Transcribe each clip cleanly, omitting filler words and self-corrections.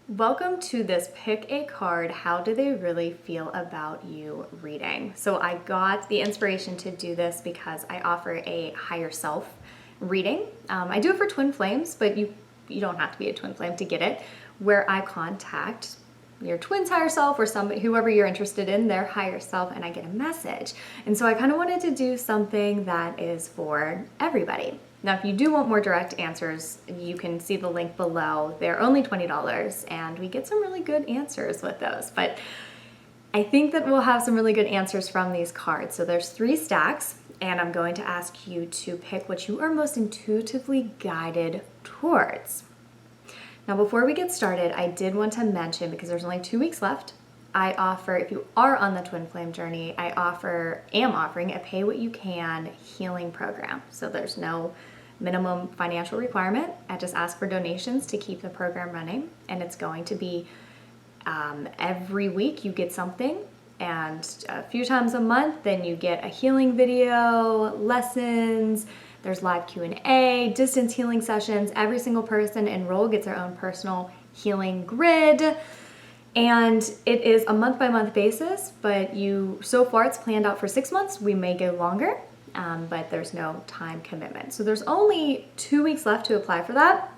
Welcome to this Pick a Card, How Do They Really Feel About You reading. So I got the inspiration to do this because I offer a higher self reading. I do it for twin flames, but you don't have to be a twin flame to get it, where I contact your twin's higher self or somebody, whoever you're interested in, their higher self, and I get a message. And so I kind of wanted to do something that is for everybody. Now, if you do want more direct answers, you can see the link below. They're only $20, and we get some really good answers with those. But I think that we'll have some really good answers from these cards. So there's 3 stacks, and I'm going to ask you to pick what you are most intuitively guided towards. Now, before we get started, I did want to mention, because there's only 2 weeks left, I offer, if you are on the twin flame journey, am offering a pay what you can healing program. So there's no minimum financial requirement. I just ask for donations to keep the program running, and it's going to be every week you get something, and a few times a month then you get a healing video, lessons, there's live Q&A, distance healing sessions. Every single person enrolled gets their own personal healing grid. And it is a month-by-month basis, but so far it's planned out for 6 months. We may go longer, but there's no time commitment. So there's only 2 weeks left to apply for that.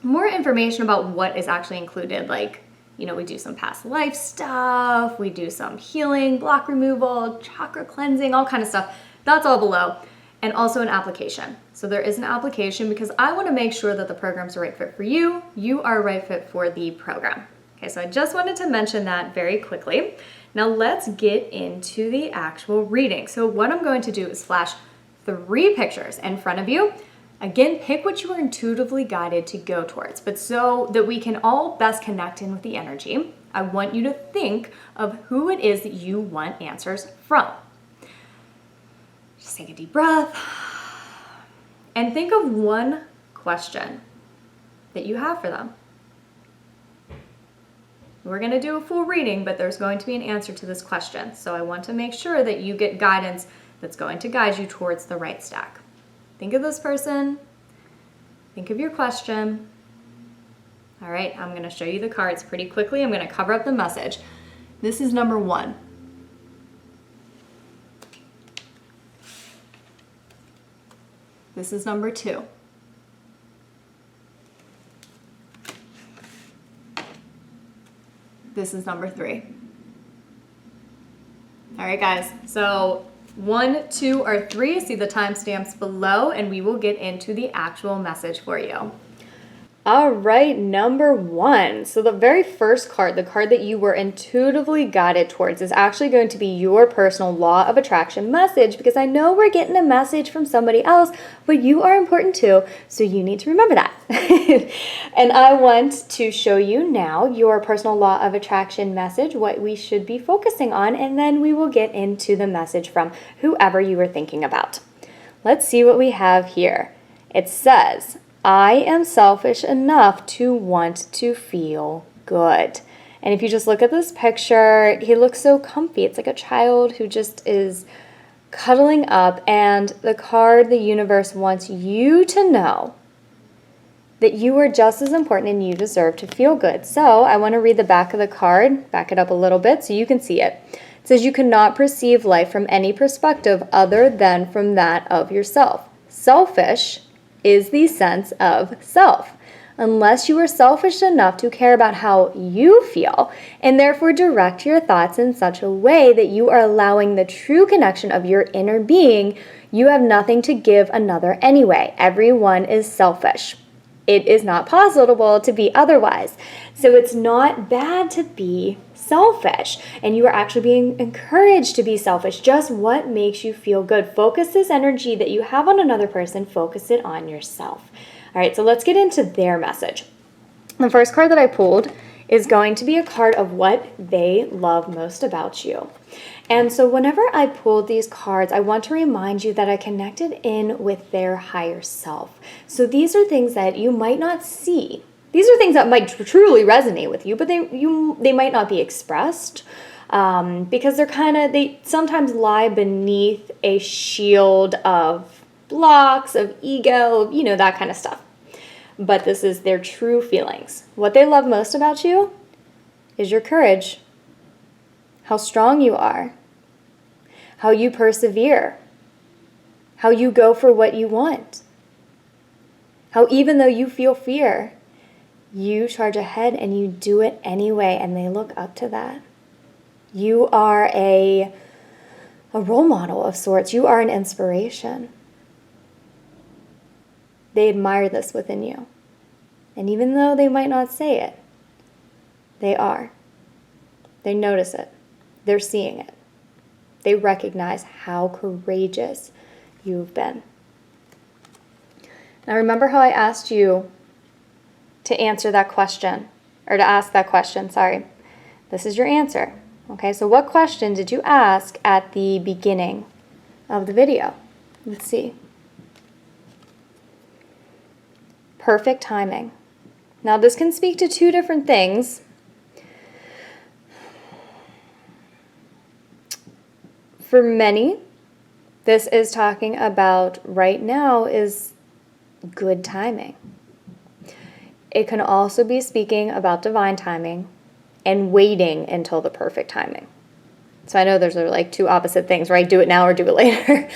More information about what is actually included, we do some past life stuff, we do some healing, block removal, chakra cleansing, all kind of stuff. That's all below. And also an application. So there is an application because I want to make sure that the program's the right fit for you. You are a right fit for the program. Okay, so I just wanted to mention that very quickly. Now let's get into the actual reading. So what I'm going to do is flash 3 pictures in front of you. Again, pick what you are intuitively guided to go towards, but so that we can all best connect in with the energy, I want you to think of who it is that you want answers from. Just take a deep breath and think of one question that you have for them. We're going to do a full reading, but there's going to be an answer to this question. So I want to make sure that you get guidance that's going to guide you towards the right stack. Think of this person. Think of your question. All right, I'm going to show you the cards pretty quickly. I'm going to cover up the message. This is number 1. This is number 2. This is number 3. All right, guys. So 1, 2, or 3, see the timestamps below, and we will get into the actual message for you. All right, number 1. So the very first card, the card that you were intuitively guided towards, is actually going to be your personal law of attraction message, because I know we're getting a message from somebody else, but you are important too, so you need to remember that. And I want to show you now your personal law of attraction message, what we should be focusing on, and then we will get into the message from whoever you were thinking about. Let's see what we have here. It says, I am selfish enough to want to feel good. And if you just look at this picture, he looks so comfy. It's like a child who just is cuddling up, and the card, the universe wants you to know that you are just as important and you deserve to feel good. So I want to read the back of the card, back it up a little bit so you can see it. It says, you cannot perceive life from any perspective other than from that of yourself. Selfish is the sense of self. Unless you are selfish enough to care about how you feel and therefore direct your thoughts in such a way that you are allowing the true connection of your inner being, you have nothing to give another anyway. Everyone is selfish. It is not possible to be otherwise. So it's not bad to be selfish, and you are actually being encouraged to be selfish. Just what makes you feel good. Focus this energy that you have on another person, focus it on yourself. All right, so let's get into their message. The first card that I pulled is going to be a card of what they love most about you. And so whenever I pulled these cards, I want to remind you that I connected in with their higher self. So these are things that you might not see. These are things that might truly resonate with you, but they might not be expressed because they sometimes lie beneath a shield of blocks, of ego, that kind of stuff. but this is their true feelings. What they love most about you is your courage, how strong you are, how you persevere, how you go for what you want, how even though you feel fear, you charge ahead and you do it anyway, and they look up to that. You are a role model of sorts. You are an inspiration. They admire this within you. And even though they might not say it, they are. They notice it. They're seeing it. They recognize how courageous you've been. Now remember how I asked you to answer that question, or to ask that question, sorry. This is your answer. Okay, so what question did you ask at the beginning of the video? Let's see. Perfect timing. Now this can speak to two different things. For many, this is talking about right now is good timing. It can also be speaking about divine timing and waiting until the perfect timing. So I know those are like two opposite things, right? Do it now or do it later.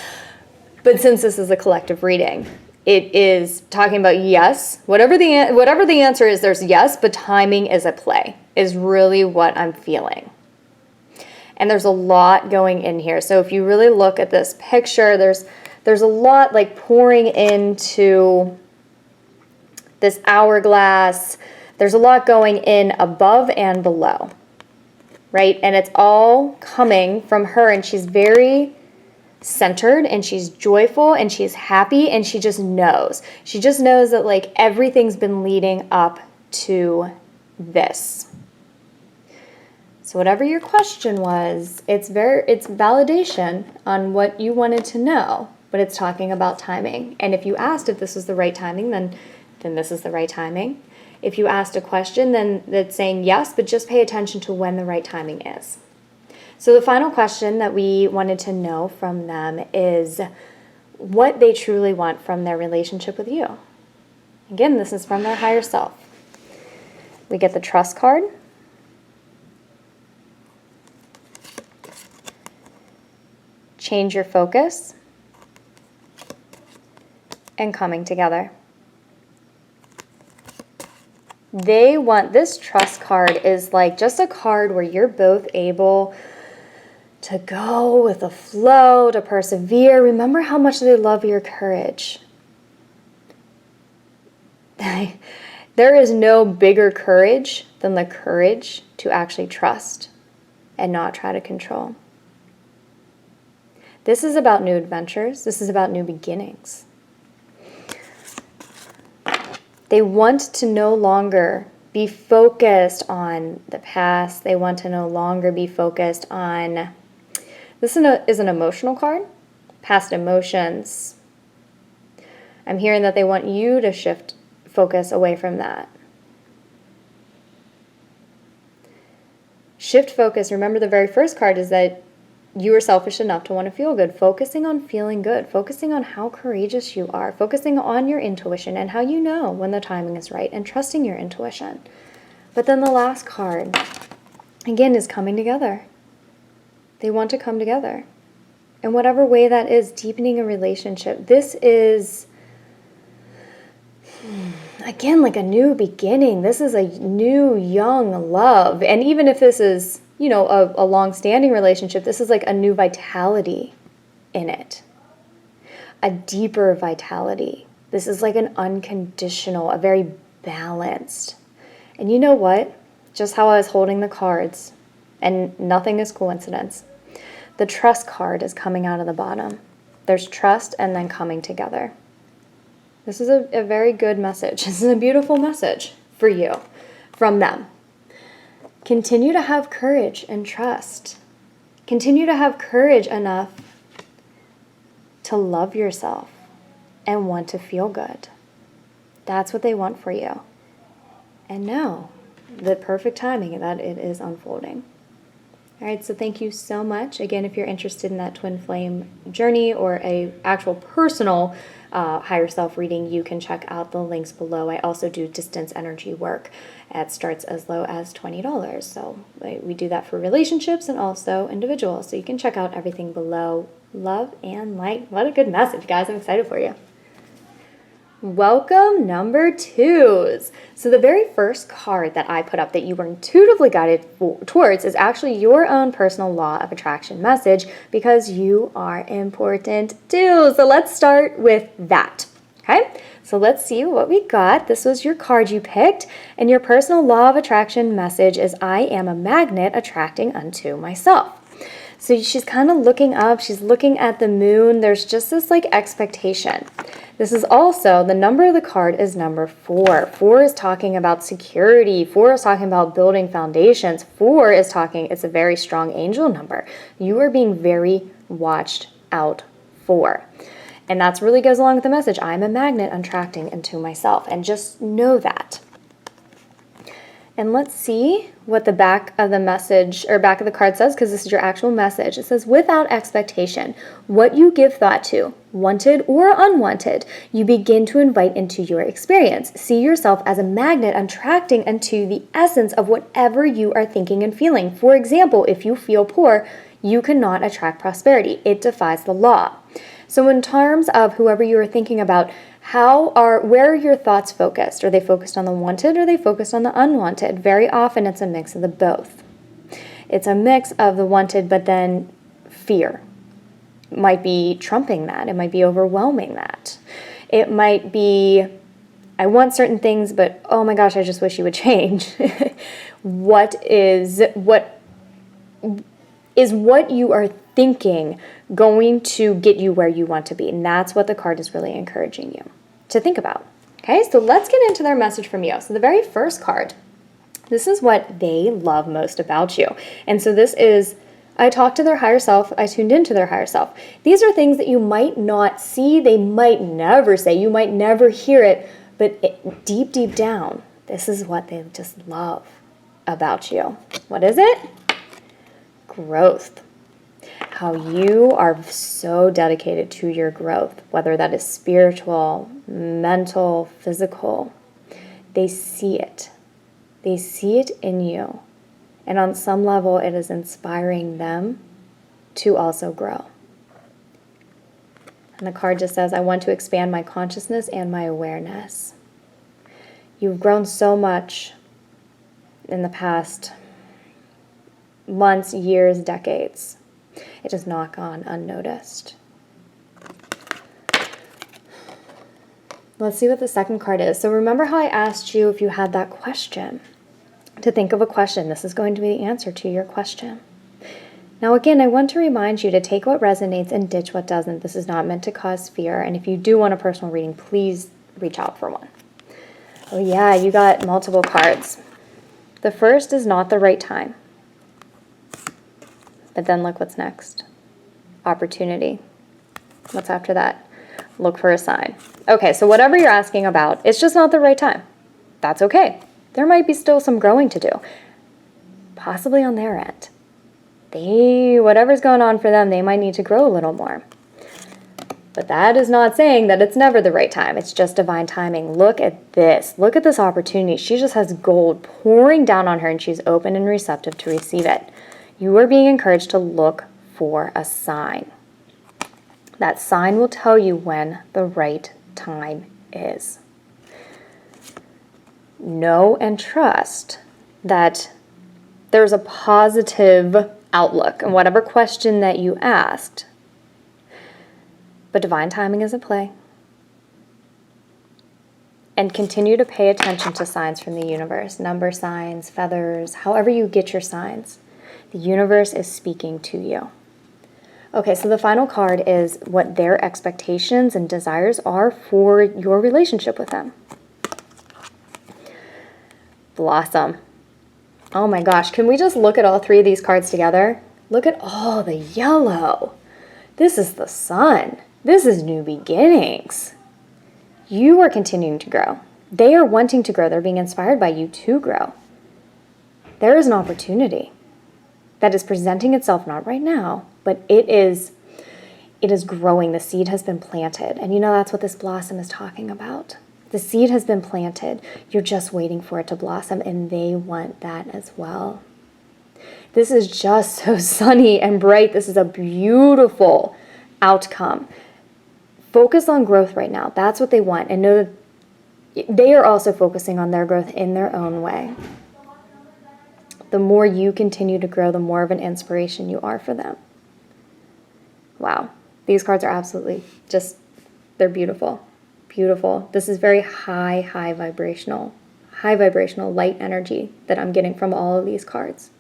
But since this is a collective reading, it is talking about yes. Whatever the answer is, there's yes, but timing is at play, is really what I'm feeling. And there's a lot going in here. So if you really look at this picture, there's a lot like pouring into this hourglass. There's a lot going in above and below, right? And it's all coming from her, and she's very centered, and she's joyful, and she's happy, and she just knows. She just knows that like everything's been leading up to this. So whatever your question was, it's validation on what you wanted to know, but it's talking about timing. And if you asked if this was the right timing, then this is the right timing. If you asked a question, then it's saying yes, but just pay attention to when the right timing is. So the final question that we wanted to know from them is what they truly want from their relationship with you. Again, this is from their higher self. We get the trust card. Change your focus. And coming together. They want, this trust card is like just a card where you're both able to go with the flow, to persevere. Remember how much they love your courage. There is no bigger courage than the courage to actually trust and not try to control. This is about new adventures. This is about new beginnings. They want to no longer be focused on the past. They want to no longer be focused on, this is an emotional card, past emotions. I'm hearing that they want you to shift focus away from that. Shift focus, remember the very first card is that you are selfish enough to want to feel good. Focusing on feeling good. Focusing on how courageous you are. Focusing on your intuition and how you know when the timing is right. And trusting your intuition. But then the last card, again, is coming together. They want to come together. In whatever way that is, deepening a relationship. This is, again, like a new beginning. This is a new, young love. And even if this is, you know, a long-standing relationship, this is like a new vitality in it. A deeper vitality. This is like an unconditional, a very balanced. And you know what? Just how I was holding the cards, and nothing is coincidence. The trust card is coming out of the bottom. There's trust and then coming together. This is a very good message. This is a beautiful message for you from them. Continue to have courage and trust. Continue to have courage enough to love yourself and want to feel good. That's what they want for you. And know the perfect timing that it is unfolding. All right, so thank you so much. Again, if you're interested in that twin flame journey or a actual personal higher self reading, you can check out the links below. I also do distance energy work. It starts as low as $20. So we do that for relationships and also individuals. So you can check out everything below. Love and light. What a good message, guys. I'm excited for you. Welcome number 2s. So the very first card that I put up that you were intuitively guided towards is actually your own personal law of attraction message, because you are important too. So let's start with that. Okay, so let's see what we got. This was your card you picked, and your personal law of attraction message is I am a magnet attracting unto myself. So she's kind of looking up, she's looking at the moon. There's just this like expectation. This is also, the number of the card is number 4. 4 is talking about security. 4 is talking about building foundations. 4 is talking, it's a very strong angel number. You are being very watched out for. And that really goes along with the message, I'm a magnet attracting into myself. And just know that. And let's see what the back of the message or back of the card says, because this is your actual message. It says, without expectation, what you give thought to, wanted or unwanted, you begin to invite into your experience. See yourself as a magnet attracting into the essence of whatever you are thinking and feeling. For example, if you feel poor, you cannot attract prosperity. It defies the law. So in terms of whoever you are thinking about, where are your thoughts focused? Are they focused on the wanted or are they focused on the unwanted? Very often it's a mix of the both. It's a mix of the wanted, but then fear might be trumping that. It might be overwhelming that. It might be, I want certain things, but oh my gosh, I just wish you would change. What you are thinking going to get you where you want to be? And that's what the card is really encouraging you to think about. Okay, so let's get into their message from you. So the very first card, this is what they love most about you. And so this is, I talked to their higher self, I tuned into their higher self. These are things that you might not see, they might never say, you might never hear it, but deep, deep down, this is what they just love about you. What is it? Growth. How you are so dedicated to your growth, whether that is spiritual, mental, physical. They see it. They see it in you. And on some level, it is inspiring them to also grow. And the card just says, I want to expand my consciousness and my awareness. You've grown so much in the past months, years, decades. It has not gone unnoticed. Let's see what the second card is. So remember how I asked you if you had that question, to think of a question. This is going to be the answer to your question. Now again, I want to remind you to take what resonates and ditch what doesn't. This is not meant to cause fear. And if you do want a personal reading, please reach out for one. Oh yeah, you got multiple cards. The first is not the right time. But then look what's next. Opportunity. What's after that? Look for a sign. Okay, so whatever you're asking about, it's just not the right time. That's okay. There might be still some growing to do. Possibly on their end. Whatever's going on for them, they might need to grow a little more. But that is not saying that it's never the right time. It's just divine timing. Look at this. Look at this opportunity. She just has gold pouring down on her, and she's open and receptive to receive it. You are being encouraged to look for a sign. That sign will tell you when the right time is. Know and trust that there's a positive outlook in whatever question that you asked. But divine timing is at play. And continue to pay attention to signs from the universe. Number signs, feathers, however you get your signs. The universe is speaking to you. Okay, so the final card is what their expectations and desires are for your relationship with them. Blossom. Oh my gosh, can we just look at all 3 of these cards together? Look at all the yellow. This is the sun. This is new beginnings. You are continuing to grow. They are wanting to grow. They're being inspired by you to grow. There is an opportunity that is presenting itself, not right now, but it is it is growing. The seed has been planted. And that's what this blossom is talking about. The seed has been planted. You're just waiting for it to blossom, and they want that as well. This is just so sunny and bright. This is a beautiful outcome. Focus on growth right now. That's what they want. And know that they are also focusing on their growth in their own way. The more you continue to grow, the more of an inspiration you are for them. Wow. These cards are absolutely they're beautiful. Beautiful. This is very high vibrational light energy that I'm getting from all of these cards.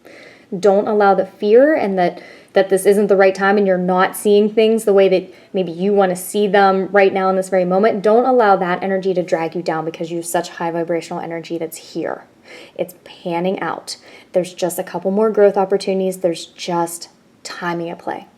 Don't allow the fear and that this isn't the right time and you're not seeing things the way that maybe you want to see them right now in this very moment. Don't allow that energy to drag you down because you have such high vibrational energy that's here. It's panning out. There's just a couple more growth opportunities. There's just timing at play.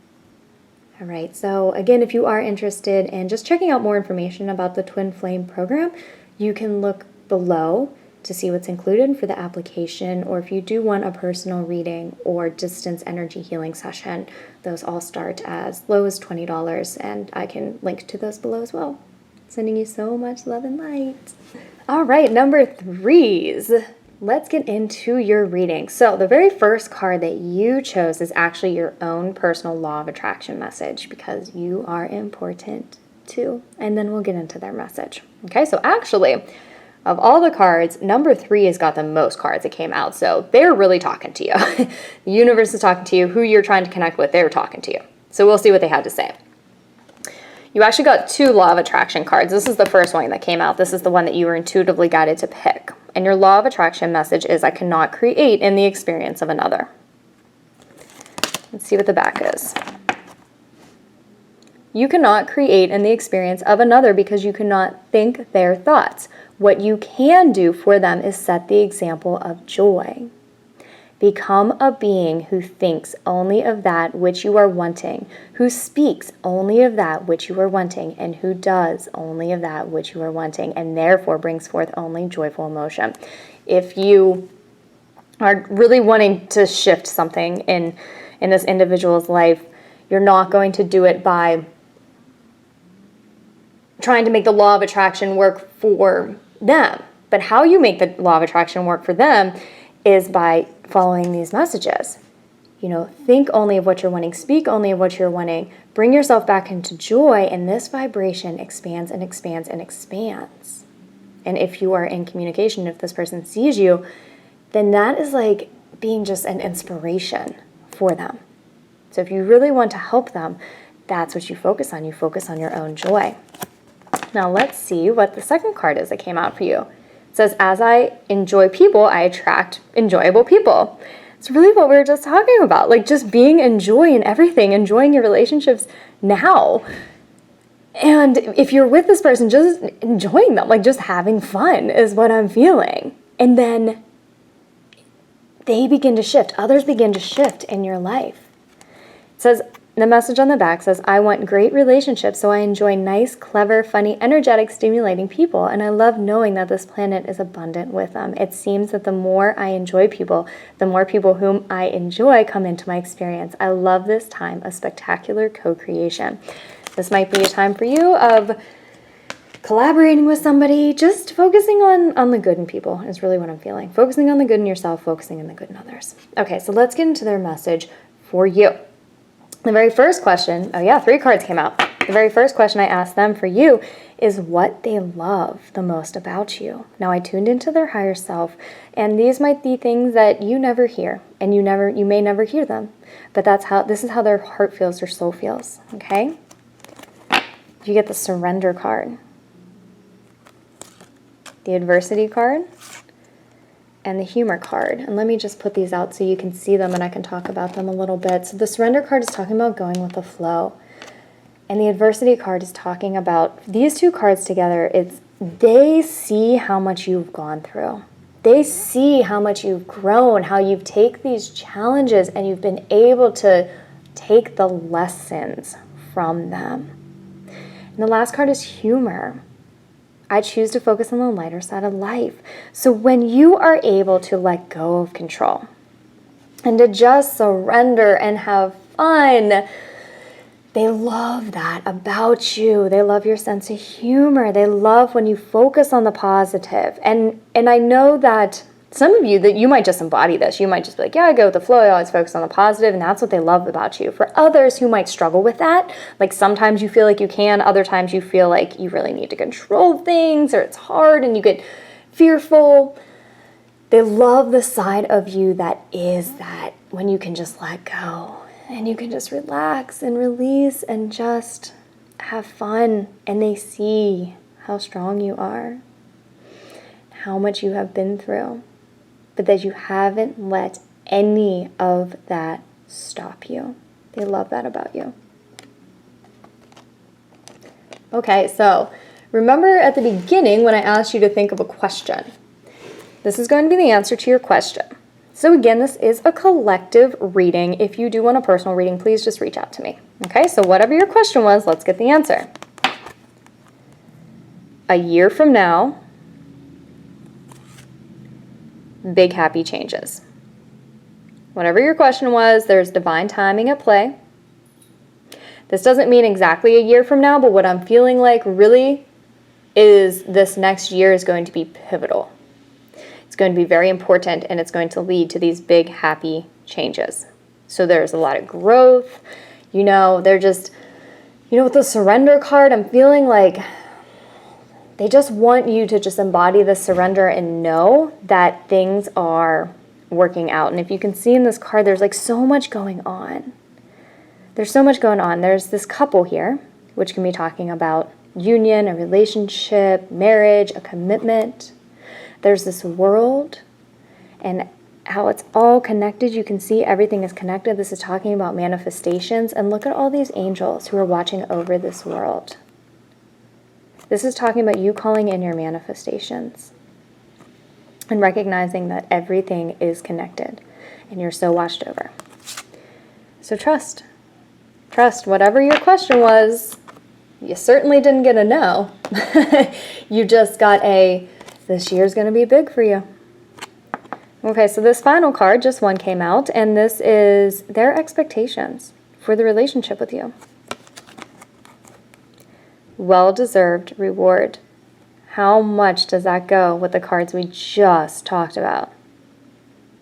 All right, so again, if you are interested in just checking out more information about the Twin Flame program, you can look below to see what's included for the application, or if you do want a personal reading or distance energy healing session, those all start as low as $20, and I can link to those below as well. Sending you so much love and light. All right, number 3s. Let's get into your reading. So the very first card that you chose is actually your own personal law of attraction message, because you are important too. And then we'll get into their message. Okay, so actually, of all the cards, number 3 has got the most cards that came out. So they're really talking to you. The universe is talking to you. Who you're trying to connect with, they're talking to you. So we'll see what they have to say. You actually got 2 law of attraction cards. This is the first one that came out. This is the one that you were intuitively guided to pick. And your law of attraction message is, I cannot create in the experience of another. Let's see what the back is. You cannot create in the experience of another because you cannot think their thoughts. What you can do for them is set the example of joy. Become a being who thinks only of that which you are wanting, who speaks only of that which you are wanting, and who does only of that which you are wanting, and therefore brings forth only joyful emotion. If you are really wanting to shift something in this individual's life, you're not going to do it by trying to make the law of attraction work for them. But how you make the law of attraction work for them is by following these messages. Think only of what you're wanting, speak only of what you're wanting, bring yourself back into joy, and this vibration expands and expands and expands. And if you are in communication, if this person sees you, then that is like being just an inspiration for them. So if you really want to help them, that's what you focus on. You focus on your own joy. Now let's see what the second card is that came out for you. It says, as I enjoy people, I attract enjoyable people. It's really what we were just talking about, like just being in joy in everything, enjoying your relationships now. And if you're with this person, just enjoying them, like just having fun is what I'm feeling. And then they begin to shift. Others begin to shift in your life. It says, the message on the back says, I want great relationships, so I enjoy nice, clever, funny, energetic, stimulating people, and I love knowing that this planet is abundant with them. It seems that the more I enjoy people, the more people whom I enjoy come into my experience. I love this time of spectacular co-creation. This might be a time for you of collaborating with somebody, just focusing on the good in people is really what I'm feeling. Focusing on the good in yourself, focusing on the good in others. Okay, so let's get into their message for you. The very first question, 3 cards came out. The very first question I asked them for you is what they love the most about you. Now I tuned into their higher self, and these might be things that you never hear, and you may never hear them. But this is how their heart feels, their soul feels. Okay? You get the surrender card, the adversity card, and the humor card. And let me just put these out so you can see them and I can talk about them a little bit. So the surrender card is talking about going with the flow. And the adversity card is talking about, these 2 cards together, they see how much you've gone through. They see how much you've grown, how you've taken these challenges and you've been able to take the lessons from them. And the last card is humor. I choose to focus on the lighter side of life. So when you are able to let go of control and to just surrender and have fun, They love that about you. They love your sense of humor. They love when you focus on the positive. And I know that some of you, that you might just embody this. You might just be like, yeah, I go with the flow. I always focus on the positive, and that's what they love about you. For others who might struggle with that, like sometimes you feel like you can, other times you feel like you really need to control things, or it's hard and you get fearful. They love the side of you that is that when you can just let go and you can just relax and release and just have fun, and they see how strong you are, how much you have been through, but that you haven't let any of that stop you. They love that about you. Okay, so remember at the beginning when I asked you to think of a question. This is going to be the answer to your question. So again, this is a collective reading. If you do want a personal reading, please just reach out to me. Okay, so whatever your question was, let's get the answer. A year from now, big happy changes. Whatever your question was, there's divine timing at play. This doesn't mean exactly a year from now, but what I'm feeling like really is this next year is going to be pivotal. It's going to be very important, and it's going to lead to these big happy changes. So there's a lot of growth. With the surrender card, I'm feeling like they just want you to just embody the surrender and know that things are working out. And if you can see in this card, there's like so much going on. There's so much going on. There's this couple here, which can be talking about union, a relationship, marriage, a commitment. There's this world and how it's all connected. You can see everything is connected. This is talking about manifestations. And look at all these angels who are watching over this world. This is talking about you calling in your manifestations and recognizing that everything is connected and you're so watched over. So trust. Trust. Whatever your question was, you certainly didn't get a no. You just got this year's going to be big for you. Okay, so this final card, just one came out, and this is their expectations for the relationship with you. Well-deserved reward. How much does that go with the cards we just talked about?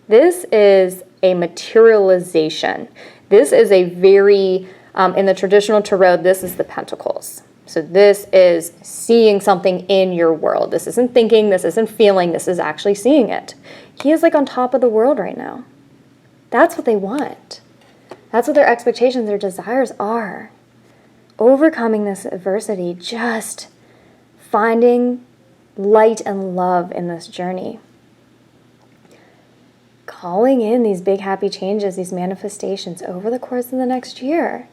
This is a materialization. This is a very, in the traditional tarot, this is the Pentacles. So this is seeing something in your world. This isn't thinking, this isn't feeling, this is actually seeing it. He is like on top of the world right now. That's what they want. That's what their expectations, their desires are. Overcoming this adversity, just finding light and love in this journey. Calling in these big happy changes, these manifestations over the course of the next year.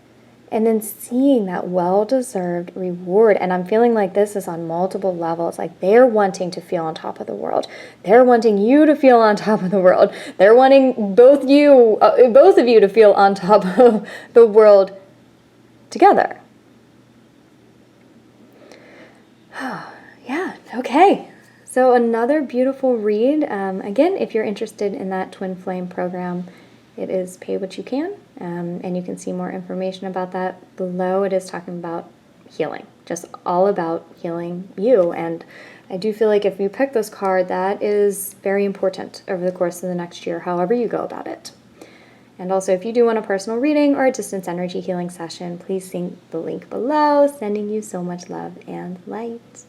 And then seeing that well-deserved reward. And I'm feeling like this is on multiple levels. Like they're wanting to feel on top of the world. They're wanting you to feel on top of the world. They're wanting both of you to feel on top of the world together. Yeah, okay. So another beautiful read. Again, if you're interested in that Twin Flame program, it is pay what you can, and you can see more information about that below. It is talking about healing, just all about healing you. And I do feel like if you pick this card, that is very important over the course of the next year, however you go about it. And also, if you do want a personal reading or a distance energy healing session, please see the link below. Sending you so much love and light.